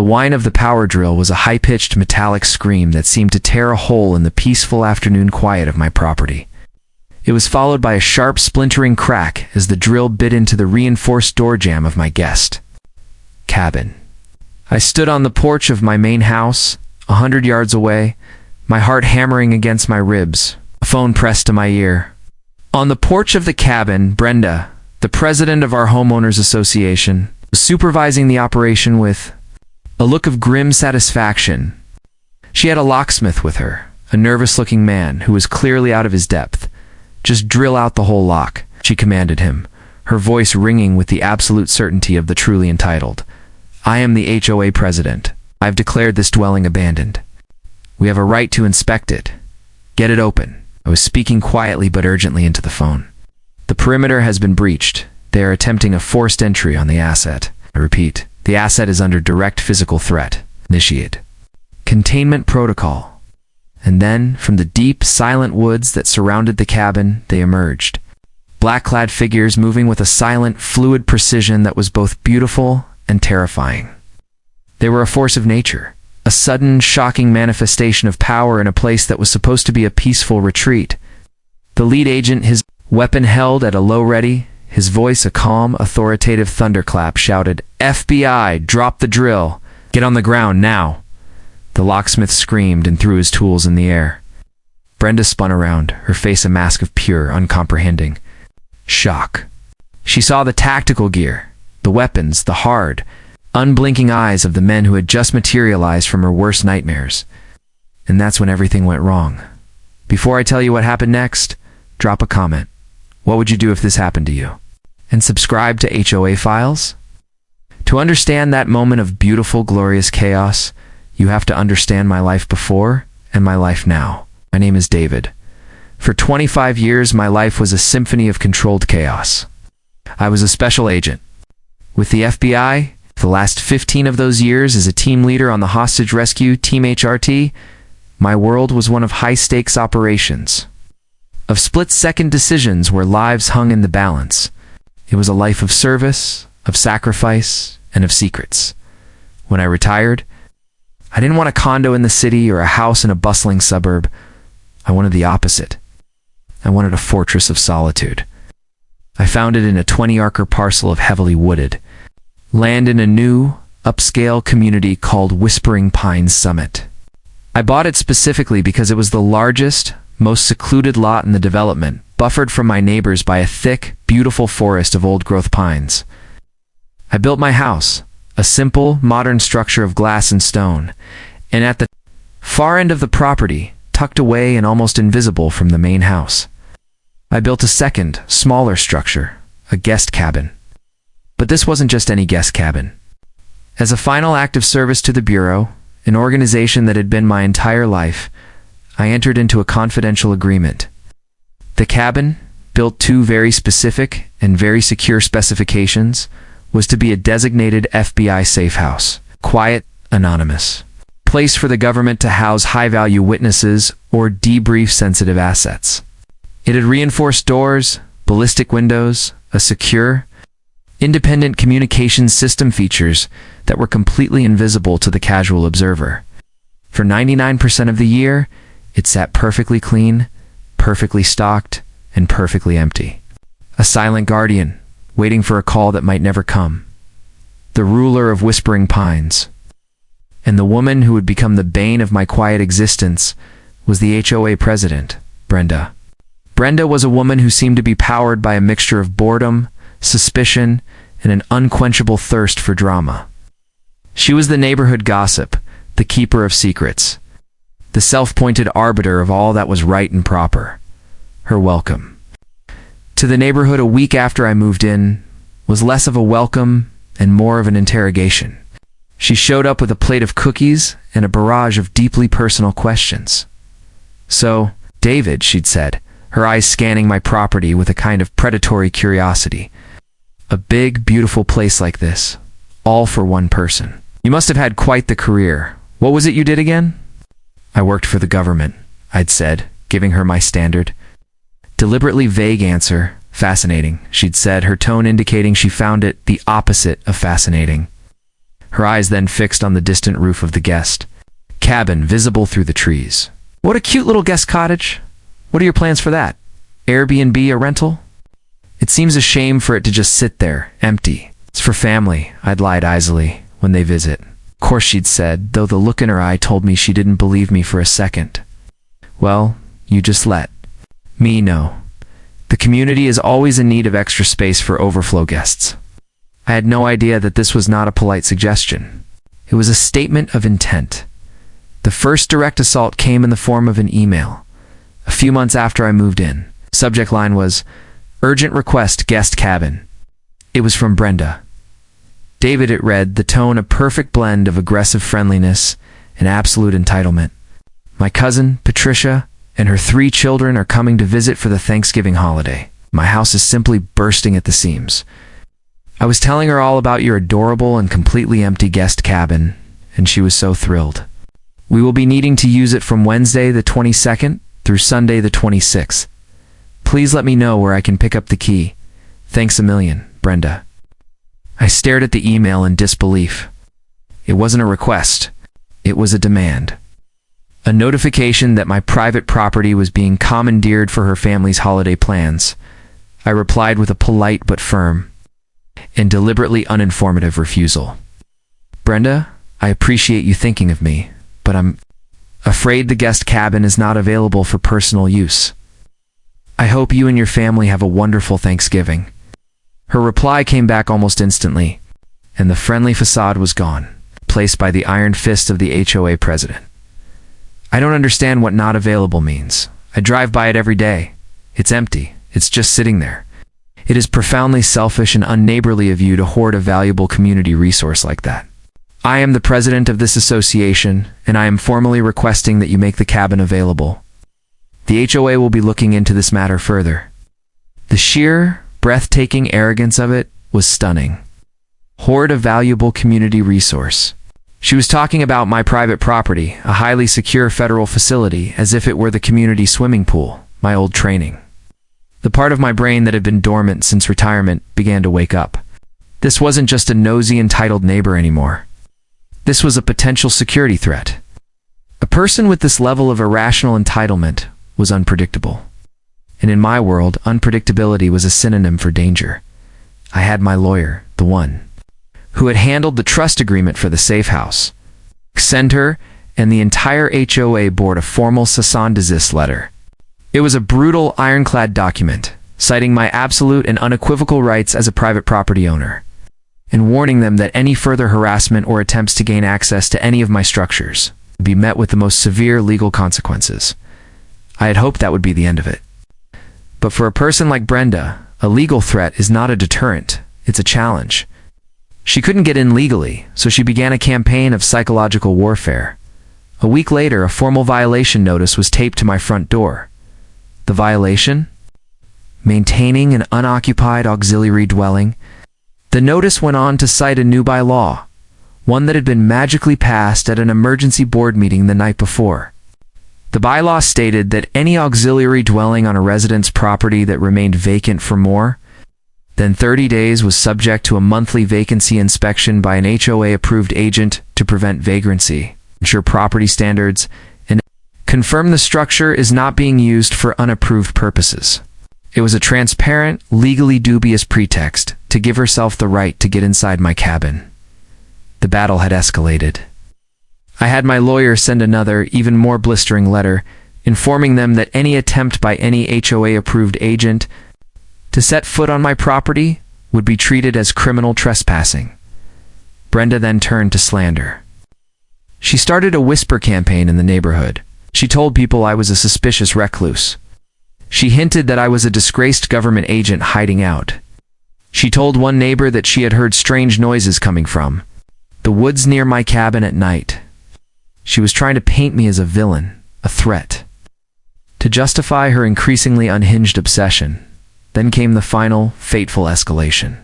The whine of the power drill was a high-pitched metallic scream that seemed to tear a hole in the peaceful afternoon quiet of my property. It was followed by a sharp splintering crack as the drill bit into the reinforced door jamb of my guest cabin. I stood on the porch of my main house, 100 yards away, my heart hammering against my ribs, a phone pressed to my ear. On the porch of the cabin, Brenda, the president of our Homeowners Association, was supervising the operation with a look of grim satisfaction. She had a locksmith with her, a nervous-looking man who was clearly out of his depth. "Just drill out the whole lock," she commanded him, her voice ringing with the absolute certainty of the truly entitled. "I am the HOA president. I've declared this dwelling abandoned. We have a right to inspect it. Get it open." I was speaking quietly but urgently into the phone. "The perimeter has been breached. They are attempting a forced entry on the asset. I repeat, the asset is under direct physical threat. Initiate containment protocol." And then, from the deep, silent woods that surrounded the cabin, they emerged. Black-clad figures moving with a silent, fluid precision that was both beautiful and terrifying. They were a force of nature, a sudden, shocking manifestation of power in a place that was supposed to be a peaceful retreat. The lead agent, his weapon held at a low ready, his voice a calm, authoritative thunderclap, shouted, "FBI, drop the drill. Get on the ground now." The locksmith screamed and threw his tools in the air. Brenda spun around, her face a mask of pure, uncomprehending shock. She saw the tactical gear, the weapons, the hard, unblinking eyes of the men who had just materialized from her worst nightmares. And that's when everything went wrong. Before I tell you what happened next, drop a comment. What would you do if this happened to you? And subscribe to HOA Files? To understand that moment of beautiful, glorious chaos, you have to understand my life before and my life now. My name is David. For 25 years, my life was a symphony of controlled chaos. I was a special agent. With the FBI, the last 15 of those years as a team leader on the hostage rescue Team HRT, my world was one of high-stakes operations, of split-second decisions where lives hung in the balance. It was a life of service, of sacrifice, and of secrets. When I retired, I didn't want a condo in the city or a house in a bustling suburb. I wanted the opposite. I wanted a fortress of solitude. I found it in a 20-acre parcel of heavily wooded land in a new, upscale community called Whispering Pines Summit. I bought it specifically because it was the largest, most secluded lot in the development, buffered from my neighbors by a thick, beautiful forest of old-growth pines. I built my house, a simple, modern structure of glass and stone, and at the far end of the property, tucked away and almost invisible from the main house, I built a second, smaller structure, a guest cabin. But this wasn't just any guest cabin. As a final act of service to the Bureau, an organization that had been my entire life, I entered into a confidential agreement. The cabin, built to very specific and very secure specifications, was to be a designated FBI safe house, quiet, anonymous, place for the government to house high-value witnesses or debrief sensitive assets. It had reinforced doors, ballistic windows, a secure, independent communications system features that were completely invisible to the casual observer. For 99% of the year, it sat perfectly clean, perfectly stocked, and perfectly empty. A silent guardian, waiting for a call that might never come. The ruler of Whispering Pines. And the woman who would become the bane of my quiet existence was the HOA president, Brenda. Brenda was a woman who seemed to be powered by a mixture of boredom, suspicion, and an unquenchable thirst for drama. She was the neighborhood gossip, the keeper of secrets, the self-appointed arbiter of all that was right and proper. Her welcome to the neighborhood a week after I moved in was less of a welcome and more of an interrogation. She showed up with a plate of cookies and a barrage of deeply personal questions. "So, David," she'd said, her eyes scanning my property with a kind of predatory curiosity. "A big, beautiful place like this, all for one person. You must have had quite the career. What was it you did again?" "I worked for the government," I'd said, giving her my standard, deliberately vague answer. "Fascinating," she'd said, her tone indicating she found it the opposite of fascinating. her eyes then fixed on the distant roof of the guest cabin, visible through the trees. "What a cute little guest cottage. What are your plans for that? Airbnb or rental?" "It seems a shame for it to just sit there, empty. It's for family," I'd lied easily, "when they visit." "Of course," she'd said, though the look in her eye told me she didn't believe me for a second. "Well, you just let me know. The community is always in need of extra space for overflow guests." I had no idea that this was not a polite suggestion. It was a statement of intent. The first direct assault came in the form of an email. A few months after I moved in. Subject line was, "Urgent request, guest cabin." It was from Brenda. "David," it read, the tone a perfect blend of aggressive friendliness and absolute entitlement. "My cousin, Patricia, and her 3 children are coming to visit for the Thanksgiving holiday. My house is simply bursting at the seams. I was telling her all about your adorable and completely empty guest cabin, and she was so thrilled. We will be needing to use it from Wednesday the 22nd through Sunday the 26th. Please let me know where I can pick up the key. Thanks a million, Brenda." I stared at the email in disbelief. It wasn't a request. It was a demand. A notification that my private property was being commandeered for her family's holiday plans. I replied with a polite but firm and deliberately uninformative refusal. "Brenda, I appreciate you thinking of me, but I'm afraid the guest cabin is not available for personal use. I hope you and your family have a wonderful Thanksgiving." Her reply came back almost instantly, and the friendly facade was gone, replaced by the iron fist of the HOA president. "I don't understand what not available means. I drive by it every day. It's empty. It's just sitting there. It is profoundly selfish and unneighborly of you to hoard a valuable community resource like that. I am the president of this association, and I am formally requesting that you make the cabin available. The HOA will be looking into this matter further." The sheer, breathtaking arrogance of it was stunning. Hoard a valuable community resource. She was talking about my private property, a highly secure federal facility, as if it were the community swimming pool, my old training. The part of my brain that had been dormant since retirement began to wake up. This wasn't just a nosy, entitled neighbor anymore. This was a potential security threat. A person with this level of irrational entitlement was unpredictable. And in my world, unpredictability was a synonym for danger. I had my lawyer, the one who had handled the trust agreement for the Safehouse. Send her and the entire HOA board a formal cessez and desist letter. It was a brutal, ironclad document, citing my absolute and unequivocal rights as a private property owner, and warning them that any further harassment or attempts to gain access to any of my structures would be met with the most severe legal consequences. I had hoped that would be the end of it. But for a person like Brenda, a legal threat is not a deterrent, it's a challenge. She couldn't get in legally, so she began a campaign of psychological warfare. A week later, a formal violation notice was taped to my front door. The violation? Maintaining an unoccupied auxiliary dwelling. The notice went on to cite a new bylaw, one that had been magically passed at an emergency board meeting the night before. The bylaw stated that any auxiliary dwelling on a resident's property that remained vacant for more than 30 days was subject to a monthly vacancy inspection by an HOA-approved agent to prevent vagrancy, ensure property standards, and confirm the structure is not being used for unapproved purposes. It was a transparent, legally dubious pretext to give herself the right to get inside my cabin. The battle had escalated. I had my lawyer send another, even more blistering letter, informing them that any attempt by any HOA-approved agent to set foot on my property would be treated as criminal trespassing. Brenda then turned to slander. She started a whisper campaign in the neighborhood. She told people I was a suspicious recluse. She hinted that I was a disgraced government agent hiding out. She told one neighbor that she had heard strange noises coming from the woods near my cabin at night. She was trying to paint me as a villain, a threat. To justify her increasingly unhinged obsession, then came the final, fateful escalation.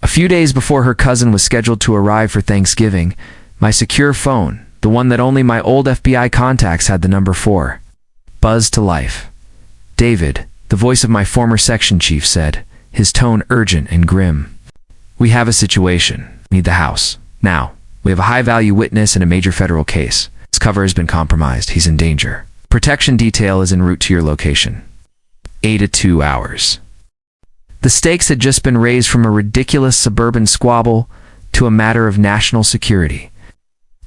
A few days before her cousin was scheduled to arrive for Thanksgiving, my secure phone, the one that only my old FBI contacts had the number for, buzzed to life. "David," the voice of my former section chief said, his tone urgent and grim. "We have a situation. Need the house. Now. We have a high-value witness in a major federal case. His cover has been compromised. He's in danger. Protection detail is en route to your location. 8 to 2 hours. The stakes had just been raised from a ridiculous suburban squabble to a matter of national security.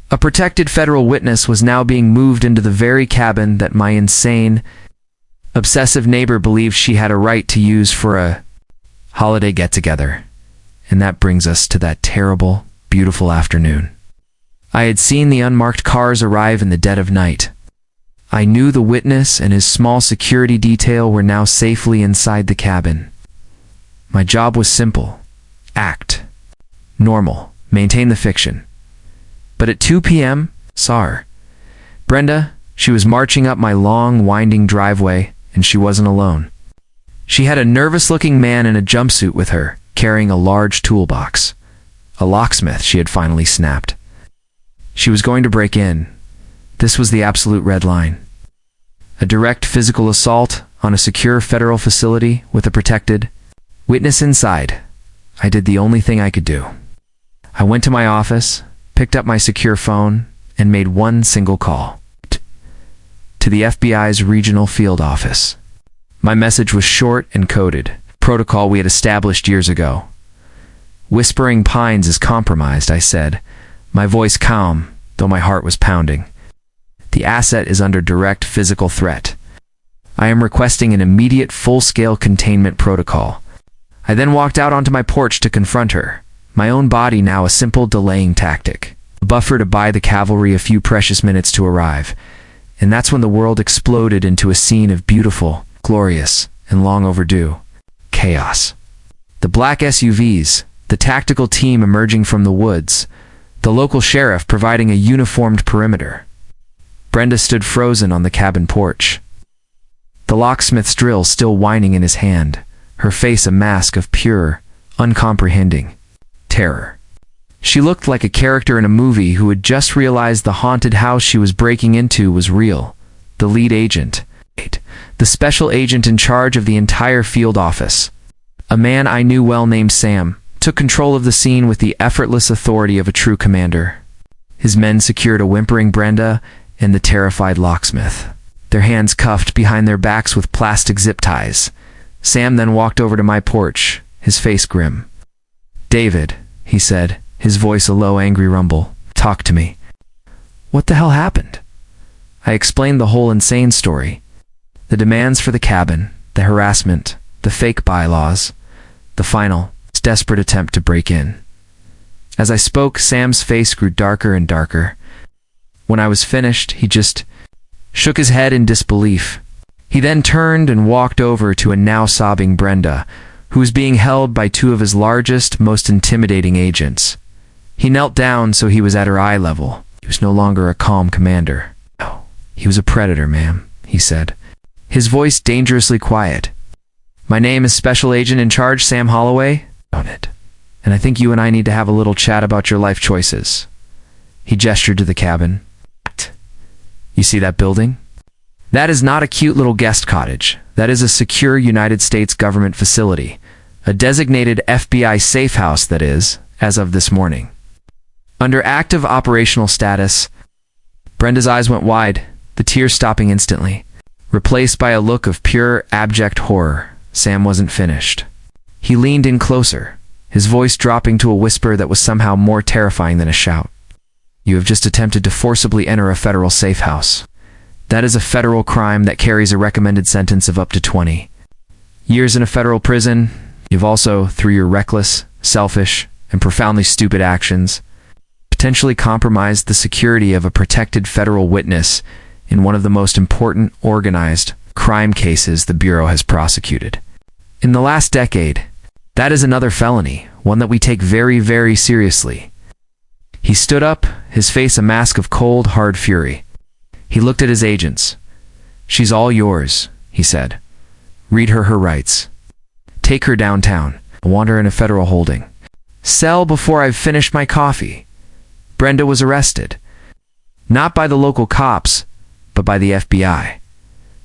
A protected federal witness was now being moved into the very cabin that my insane, obsessive neighbor believed she had a right to use for a holiday get-together. And that brings us to that terrible, beautiful afternoon. I had seen the unmarked cars arrive in the dead of night. I knew the witness and his small security detail were now safely inside the cabin. My job was simple. Act normal. Maintain the fiction. But at 2 p.m., saw her. Brenda, she was marching up my long, winding driveway, and she wasn't alone. She had a nervous-looking man in a jumpsuit with her, carrying a large toolbox. A locksmith she had finally snapped. She was going to break in. This was the absolute red line. A direct physical assault on a secure federal facility with a protected witness inside. I did the only thing I could do. I went to my office, picked up my secure phone, and made one single call. To the FBI's regional field office. My message was short and coded, protocol we had established years ago. Whispering Pines is compromised, I said, my voice calm, though my heart was pounding. The asset is under direct physical threat. I am requesting an immediate full-scale containment protocol. I then walked out onto my porch to confront her, my own body now a simple delaying tactic, a buffer to buy the cavalry a few precious minutes to arrive. And that's when the world exploded into a scene of beautiful, glorious, and long overdue chaos. The black SUVs, the tactical team emerging from the woods, the local sheriff providing a uniformed perimeter. Brenda stood frozen on the cabin porch. The locksmith's drill still whining in his hand, her face a mask of pure, uncomprehending terror. She looked like a character in a movie who had just realized the haunted house she was breaking into was real. The lead agent, the special agent in charge of the entire field office, a man I knew well named Sam, took control of the scene with the effortless authority of a true commander. His men secured a whimpering Brenda and the terrified locksmith, their hands cuffed behind their backs with plastic zip ties. Sam then walked over to my porch, his face grim. "David," he said, his voice a low, angry rumble, "talk to me." What the hell happened? I explained the whole insane story. The demands for the cabin, the harassment, the fake bylaws, the final, desperate attempt to break in. As I spoke, Sam's face grew darker and darker. When I was finished, he just shook his head in disbelief. He then turned and walked over to a now sobbing Brenda, who was being held by two of his largest, most intimidating agents. He knelt down so he was at her eye level. He was no longer a calm commander. No, he was a predator, ma'am, he said, his voice dangerously quiet. "My name is Special Agent in Charge Sam Holloway, and I think you and I need to have a little chat about your life choices." He gestured to the cabin. "You see that building? That is not a cute little guest cottage. That is a secure United States government facility, a designated FBI Safehouse, that is, as of this morning. Under active operational status." Brenda's eyes went wide, the tears stopping instantly, replaced by a look of pure, abject horror. Sam wasn't finished. He leaned in closer, his voice dropping to a whisper that was somehow more terrifying than a shout. "You have just attempted to forcibly enter a federal safe house. That is a federal crime that carries a recommended sentence of up to 20 years in a federal prison. You've also, through your reckless, selfish, and profoundly stupid actions, potentially compromised the security of a protected federal witness in one of the most important organized crime cases the Bureau has prosecuted in the last decade. That is another felony, one that we take very, very seriously." He stood up, his face a mask of cold, hard fury. He looked at his agents. "She's all yours," he said. "Read her rights. Take her downtown. I want her in a federal holding cell before I've finished my coffee." Brenda was arrested. Not by the local cops, but by the FBI.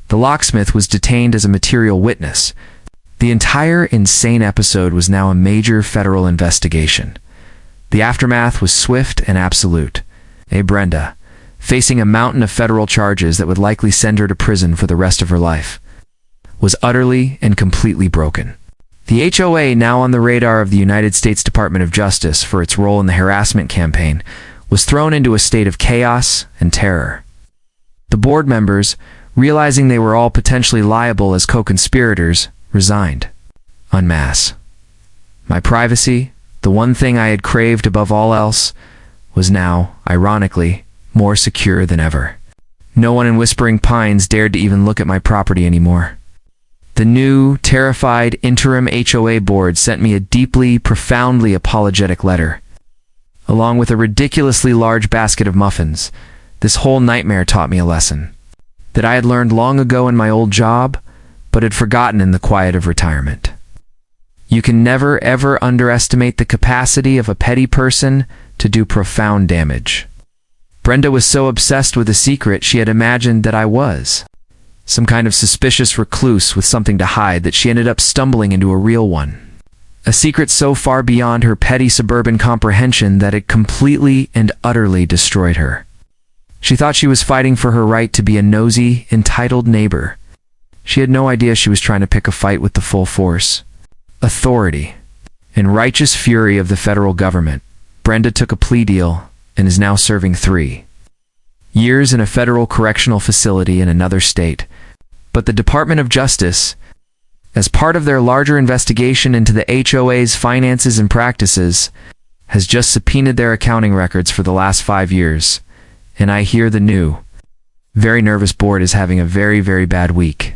The locksmith was detained as a material witness. The entire insane episode was now a major federal investigation. The aftermath was swift and absolute. Brenda, facing a mountain of federal charges that would likely send her to prison for the rest of her life, was utterly and completely broken. The HOA, now on the radar of the United States Department of Justice for its role in the harassment campaign, was thrown into a state of chaos and terror. The board members, realizing they were all potentially liable as co-conspirators, resigned en masse. My privacy, the one thing I had craved above all else, was now, ironically, more secure than ever. No one in Whispering Pines dared to even look at my property anymore. The new, terrified interim HOA board sent me a deeply, profoundly apologetic letter. Along with a ridiculously large basket of muffins, this whole nightmare taught me a lesson that I had learned long ago in my old job, but had forgotten in the quiet of retirement. You can never, ever underestimate the capacity of a petty person to do profound damage. Brenda was so obsessed with a secret she had imagined that I was some kind of suspicious recluse with something to hide that she ended up stumbling into a real one. A secret so far beyond her petty suburban comprehension that it completely and utterly destroyed her. She thought she was fighting for her right to be a nosy, entitled neighbor. She had no idea she was trying to pick a fight with the full force, authority, and righteous fury of the federal government. Brenda took a plea deal and is now serving 3 years in a federal correctional facility in another state. But the Department of Justice, as part of their larger investigation into the HOA's finances and practices, has just subpoenaed their accounting records for the last 5 years, and I hear the new, very nervous board is having a very, very bad week.